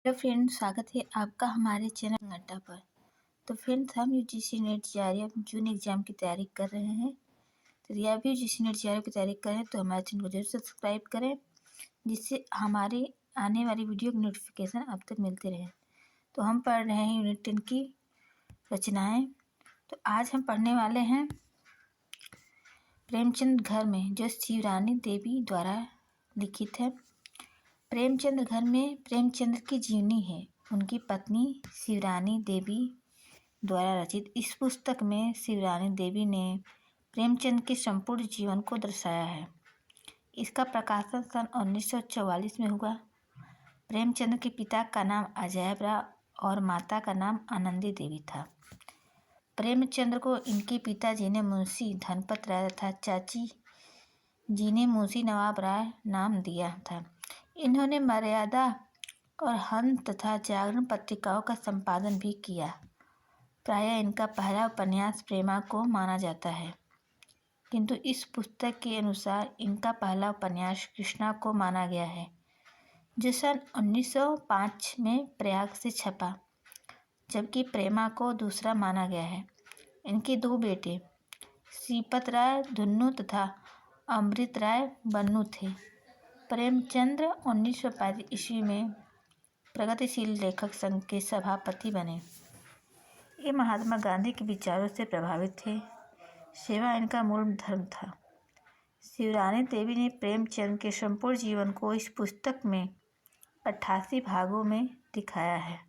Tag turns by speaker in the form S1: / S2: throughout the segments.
S1: Hello friends, स्वागत है आपका हमारे चैनल अड्डा पर। तो फ्रेंड्स, हम यूजीसी नेट जेआरएफ जून एग्ज़ाम की तैयारी कर रहे हैं। तो यदि आप भी यूजीसी नेट जेआरएफ की तैयारी करें तो हमारे चैनल को जरूर सब्सक्राइब करें, जिससे हमारी आने वाली वीडियो की नोटिफिकेशन अब तक मिलते रहे। तो हम पढ़ रहे हैं यूनिट 10 की रचनाएँ। तो आज हम पढ़ने वाले हैं प्रेमचंद घर में, जो शिवरानी देवी द्वारा लिखित है। प्रेमचंद घर में प्रेमचंद की जीवनी है, उनकी पत्नी शिवरानी देवी द्वारा रचित। इस पुस्तक में शिवरानी देवी ने प्रेमचंद के संपूर्ण जीवन को दर्शाया है। इसका प्रकाशन सन 1944 में हुआ। प्रेमचंद के पिता का नाम अजैब राय और माता का नाम आनंदी देवी था। प्रेमचंद को इनके पिताजी ने मुंशी धनपत राय तथा चाची जी ने मुंशी नवाब राय नाम दिया था। इन्होंने मर्यादा और हंस तथा जागरण पत्रिकाओं का संपादन भी किया। प्रायः इनका पहला उपन्यास प्रेमा को माना जाता है, किंतु इस पुस्तक के अनुसार इनका पहला उपन्यास कृष्णा को माना गया है, जो सन 1905 में प्रयाग से छपा, जबकि प्रेमा को दूसरा माना गया है। इनके दो बेटे श्रीपत राय धुन्नू तथा अमृत राय बन्नू थे। प्रेमचंद 1935 ईस्वी में प्रगतिशील लेखक संघ के सभापति बने। ये महात्मा गांधी के विचारों से प्रभावित थे। सेवा इनका मूल धर्म था। शिवरानी देवी ने प्रेमचंद के संपूर्ण जीवन को इस पुस्तक में 88 भागों में दिखाया है।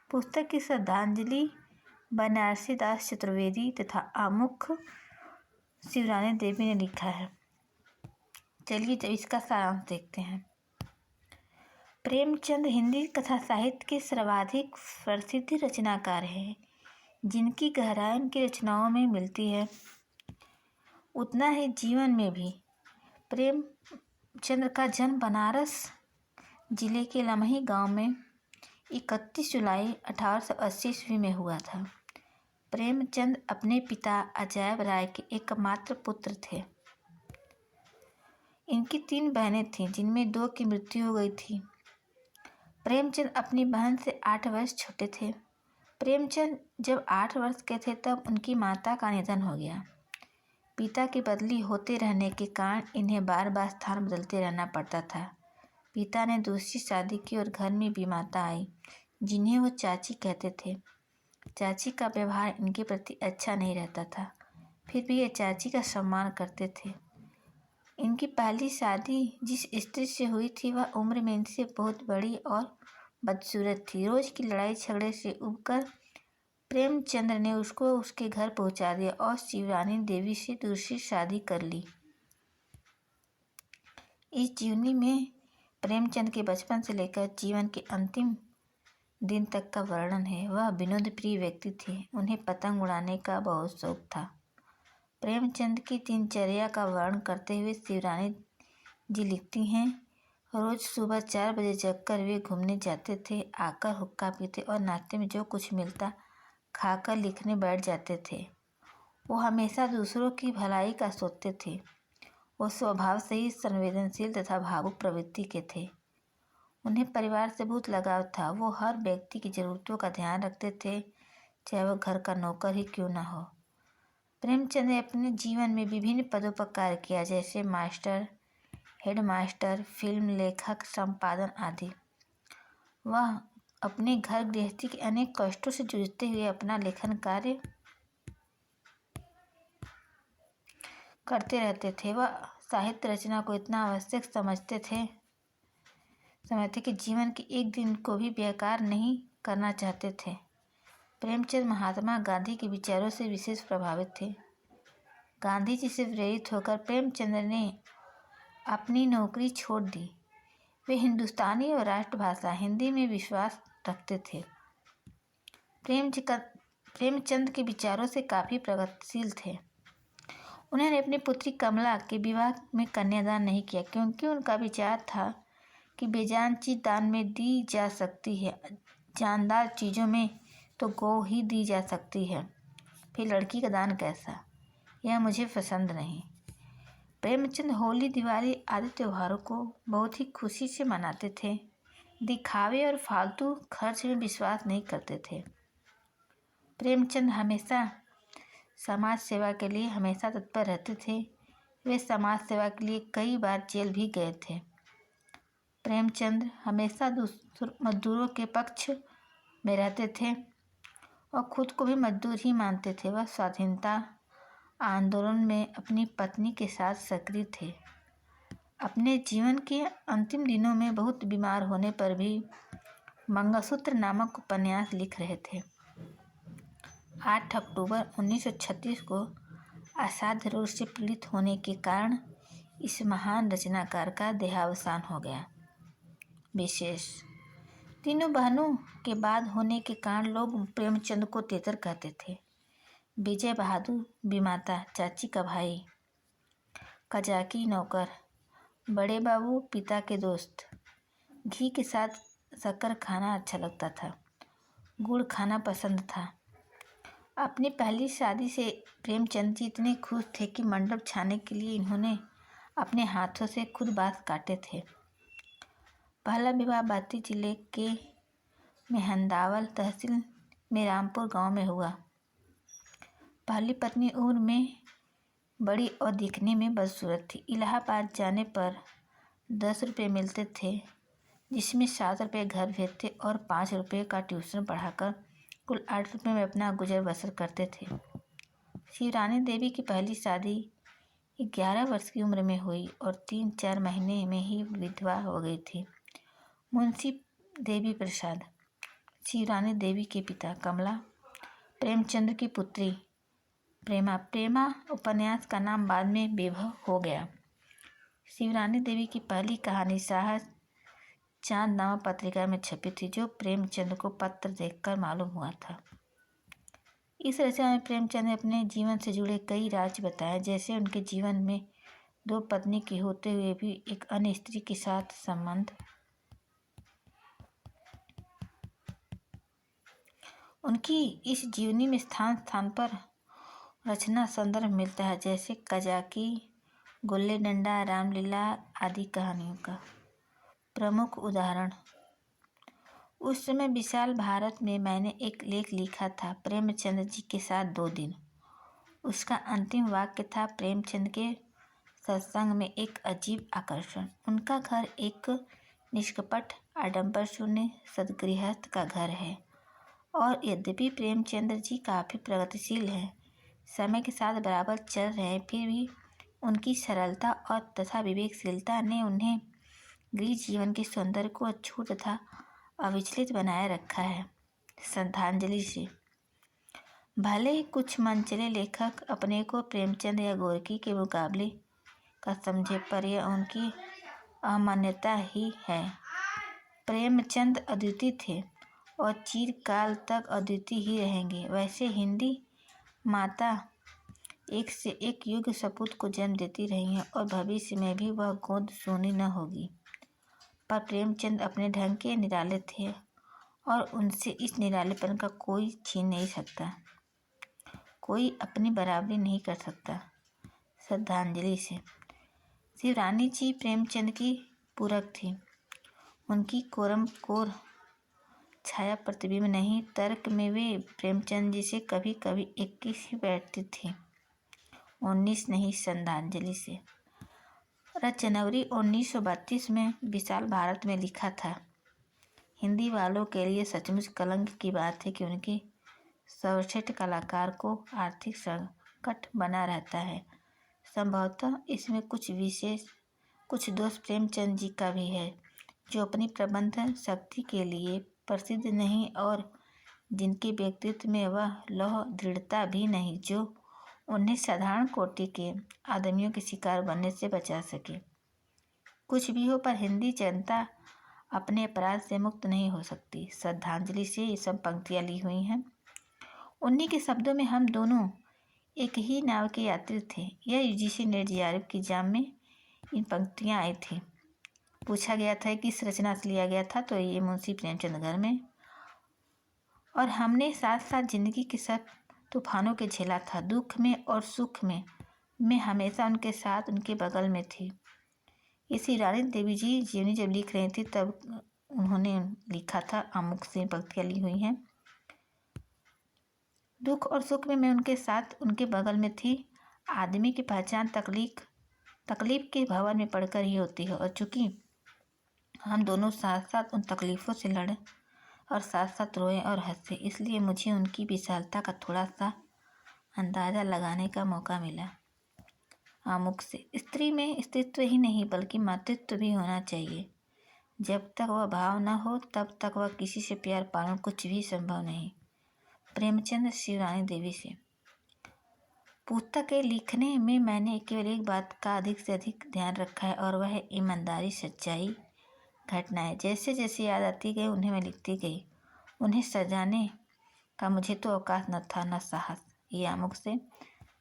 S1: पुस्तक की श्रद्धांजलि बनारसी दास चतुर्वेदी तथा आमुख शिवरानी देवी ने लिखा है। चलिए जब इसका सारांश देखते हैं। प्रेमचंद हिंदी कथा साहित्य के सर्वाधिक प्रसिद्ध रचनाकार हैं, जिनकी गहराई उनकी रचनाओं में मिलती है, उतना ही जीवन में भी। प्रेमचंद का जन्म बनारस जिले के लमही गांव में 31 जुलाई 1880 ईस्वी में हुआ था। प्रेमचंद अपने पिता अजैब राय के एकमात्र पुत्र थे। इनकी 3 बहनें थीं, जिनमें 2 की मृत्यु हो गई थी। प्रेमचंद अपनी बहन से 8 वर्ष छोटे थे। प्रेमचंद जब 8 वर्ष के थे तब उनकी माता का निधन हो गया। पिता की बदली होते रहने के कारण इन्हें बार बार स्थान बदलते रहना पड़ता था। पिता ने दूसरी शादी की और घर में भी माता आई, जिन्हें वो चाची कहते थे। चाची का व्यवहार इनके प्रति अच्छा नहीं रहता था, फिर भी ये चाची का सम्मान करते थे। इनकी पहली शादी जिस स्त्री से हुई थी, वह उम्र में इनसे बहुत बड़ी और बदसूरत थी। रोज की लड़ाई झगड़े से उबकर प्रेमचंद ने उसको उसके घर पहुंचा दिया और शिवरानी देवी से दूसरी शादी कर ली। इस जीवनी में प्रेमचंद के बचपन से लेकर जीवन के अंतिम दिन तक का वर्णन है। वह विनोद प्रिय व्यक्ति थे। उन्हें पतंग उड़ाने का बहुत शौक था। प्रेमचंद की दिनचर्या का वर्णन करते हुए शिवरानी जी लिखती हैं, रोज सुबह 4 बजे जगकर वे घूमने जाते थे। आकर हुक्का पीते और नाश्ते में जो कुछ मिलता खाकर लिखने बैठ जाते थे। वो हमेशा दूसरों की भलाई का सोचते थे। वो स्वभाव से ही संवेदनशील तथा भावुक प्रवृत्ति के थे। उन्हें परिवार से बहुत लगाव था। वो हर व्यक्ति की ज़रूरतों का ध्यान रखते थे, चाहे वह घर का नौकर ही क्यों न हो। प्रेमचंद ने अपने जीवन में विभिन्न पदों पर कार्य किया, जैसे मास्टर, हेडमास्टर, फिल्म लेखक, संपादन आदि। वह अपने घर गृहस्थी के अनेक कष्टों से जूझते हुए अपना लेखन कार्य करते रहते थे। वह साहित्य रचना को इतना आवश्यक समझते कि जीवन के एक दिन को भी बेकार नहीं करना चाहते थे। प्रेमचंद महात्मा गांधी के विचारों से विशेष प्रभावित थे। गांधी जी से प्रेरित होकर प्रेमचंद ने अपनी नौकरी छोड़ दी। वे हिंदुस्तानी और राष्ट्रभाषा हिंदी में विश्वास रखते थे। प्रेमचंद के विचारों से काफ़ी प्रगतिशील थे। उन्होंने अपनी पुत्री कमला के विवाह में कन्यादान नहीं किया, क्योंकि उनका विचार था कि बेजान चीज़ दान में दी जा सकती है, जानदार चीज़ों में तो गौ ही दी जा सकती है, फिर लड़की का दान कैसा, यह मुझे पसंद नहीं। प्रेमचंद होली, दिवाली आदि त्योहारों को बहुत ही खुशी से मनाते थे। दिखावे और फालतू खर्च में विश्वास नहीं करते थे। प्रेमचंद हमेशा समाज सेवा के लिए हमेशा तत्पर रहते थे। वे समाज सेवा के लिए कई बार जेल भी गए थे। प्रेमचंद हमेशा मजदूरों के पक्ष में रहते थे और खुद को भी मजदूर ही मानते थे। वह स्वाधीनता आंदोलन में अपनी पत्नी के साथ सक्रिय थे। अपने जीवन के अंतिम दिनों में बहुत बीमार होने पर भी मंगलसूत्र नामक उपन्यास लिख रहे थे। 8 अक्टूबर 1936 को असाध्य रोग से पीड़ित होने के कारण इस महान रचनाकार का देहावसान हो गया। विशेष तीनों बहनों के बाद होने के कारण लोग प्रेमचंद को तेतर कहते थे। विजय बहादुर विमाता, चाची का भाई, कजाकी नौकर, बड़े बाबू पिता के दोस्त। घी के साथ शक्कर खाना अच्छा लगता था, गुड़ खाना पसंद था। अपनी पहली शादी से प्रेमचंद जी इतने खुश थे कि मंडप छाने के लिए इन्होंने अपने हाथों से खुद बाल काटे थे। पहला विवाह बाती जिले के मेहंदावल तहसील में रामपुर गांव में हुआ। पहली पत्नी उम्र में बड़ी और दिखने में बदसूरत थी। इलाहाबाद जाने पर 10 रुपये मिलते थे, जिसमें 7 रुपये घर भेज थे और 5 रुपये का ट्यूशन पढ़ाकर कुल 8 रुपये में अपना गुजर बसर करते थे। शिवरानी देवी की पहली शादी 11 वर्ष की उम्र में हुई और 3-4 महीने में ही विधवा हो गई थी। मुंशी देवी प्रसाद, शिवरानी देवी के पिता, कमला प्रेमचंद की पुत्री। प्रेमा उपन्यास का नाम बाद में विभव हो गया। शिवरानी देवी की पहली कहानी साहस चांद नामक पत्रिका में छपी थी, जो प्रेमचंद को पत्र देखकर मालूम हुआ था। इस रचना में प्रेमचंद ने अपने जीवन से जुड़े कई राज बताए, जैसे उनके जीवन में 2 पत्नी के होते हुए भी एक अन्य स्त्री के साथ संबंध, उनकी इस जीवनी में स्थान पर रचना संदर्भ मिलता है, जैसे कजाकी, गुल्ली डंडा, रामलीला आदि कहानियों का। प्रमुख उदाहरण, उस समय विशाल भारत में मैंने एक लेख लिखा था, प्रेमचंद जी के साथ 2 दिन। उसका अंतिम वाक्य था, प्रेमचंद के सत्संग में एक अजीब आकर्षण। उनका घर एक निष्कपट आडंबर शून्य सदगृहस्थ का घर है और यद्यपि प्रेमचंद जी काफ़ी प्रगतिशील हैं, समय के साथ बराबर चल रहे हैं, फिर भी उनकी सरलता और तथा विवेकशीलता ने उन्हें गृह जीवन के सौंदर्य को अछूत तथा अविचलित बनाए रखा है। श्रद्धांजलि से, भले ही कुछ मनचले लेखक अपने को प्रेमचंद या गोरकी के मुकाबले का समझे, पर यह उनकी अमान्यता ही है। प्रेमचंद अद्वितीय थे और चिरकाल तक अद्वितीय ही रहेंगे। वैसे हिंदी माता एक से एक युग सपूत को जन्म देती रही हैं और भविष्य में भी वह गोद सोनी न होगी, पर प्रेमचंद अपने ढंग के निराले थे और उनसे इस निरालेपन का कोई छीन नहीं सकता, कोई अपनी बराबरी नहीं कर सकता। श्रद्धांजलि से, शिवरानी जी प्रेमचंद की पूरक थी। उनकी कोर छाया प्रतिबिंब नहीं, तर्क में वे प्रेमचंद जी से कभी कभी 21 ही बैठती थी, 19 नहीं। श्रद्धांजलि से, जनवरी 1932 में विशाल भारत में लिखा था, हिंदी वालों के लिए सचमुच कलंक की बात है कि उनके सर्वश्रेष्ठ कलाकार को आर्थिक संकट बना रहता है। संभवतः इसमें कुछ दोष प्रेमचंद जी का भी है, जो अपनी प्रबंध शक्ति के लिए प्रसिद्ध नहीं और जिनके व्यक्तित्व में वह लौह दृढ़ता भी नहीं जो उन्हें साधारण कोटि के आदमियों के शिकार बनने से बचा सके। कुछ भी हो, पर हिंदी जनता अपने अपराध से मुक्त नहीं हो सकती। श्रद्धांजलि से ये सब पंक्तियाँ ली हुई हैं। उन्हीं के शब्दों में, हम दोनों एक ही नाव के यात्री थे। यह यूजीसी नेट जेआरएफ की एग्जाम में इन पंक्तियाँ आई थी। पूछा गया था किस रचना से लिया गया था, तो ये मुंशी प्रेमचंद घर में। और हमने साथ साथ जिंदगी के सब तूफानों के झेला था, दुख में और सुख में मैं हमेशा उनके साथ, उनके बगल में थी। ये शिवरानी देवी जी जीवनी जब लिख रही थी तब उन्होंने लिखा था। आमुख से पंक्तियाँ ली हुई हैं। दुख और सुख में मैं उनके साथ, उनके बगल में थी। आदमी की पहचान तकलीफ के भंवर में पड़कर ही होती है, और चूंकि हम दोनों साथ साथ उन तकलीफ़ों से लड़े और साथ साथ रोए और हंसे, इसलिए मुझे उनकी विशालता का थोड़ा सा अंदाज़ा लगाने का मौका मिला। आमुख से स्त्री में स्त्रीत्व ही नहीं बल्कि मातृत्व भी होना चाहिए। जब तक वह भाव न हो तब तक वह किसी से प्यार पाना कुछ भी संभव नहीं। प्रेमचंद शिवरानी देवी से। पुस्तक के लिखने में मैंने केवल एक बात का अधिक से अधिक ध्यान रखा है, और वह है ईमानदारी, सच्चाई, घटनाएं जैसे जैसे याद आती गई उन्हें मैं लिखती गई। उन्हें सजाने का मुझे तो अवकाश न था, न साहस। ये आमुख से।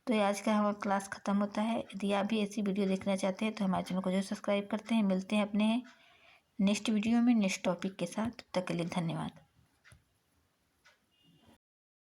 S1: तो ये आज का हमारा क्लास ख़त्म होता है। यदि आप भी ऐसी वीडियो देखना चाहते हैं तो हमारे चैनल को जो सब्सक्राइब करते हैं। मिलते हैं अपने नेक्स्ट वीडियो में नेक्स्ट टॉपिक के साथ। तब तक के लिए धन्यवाद।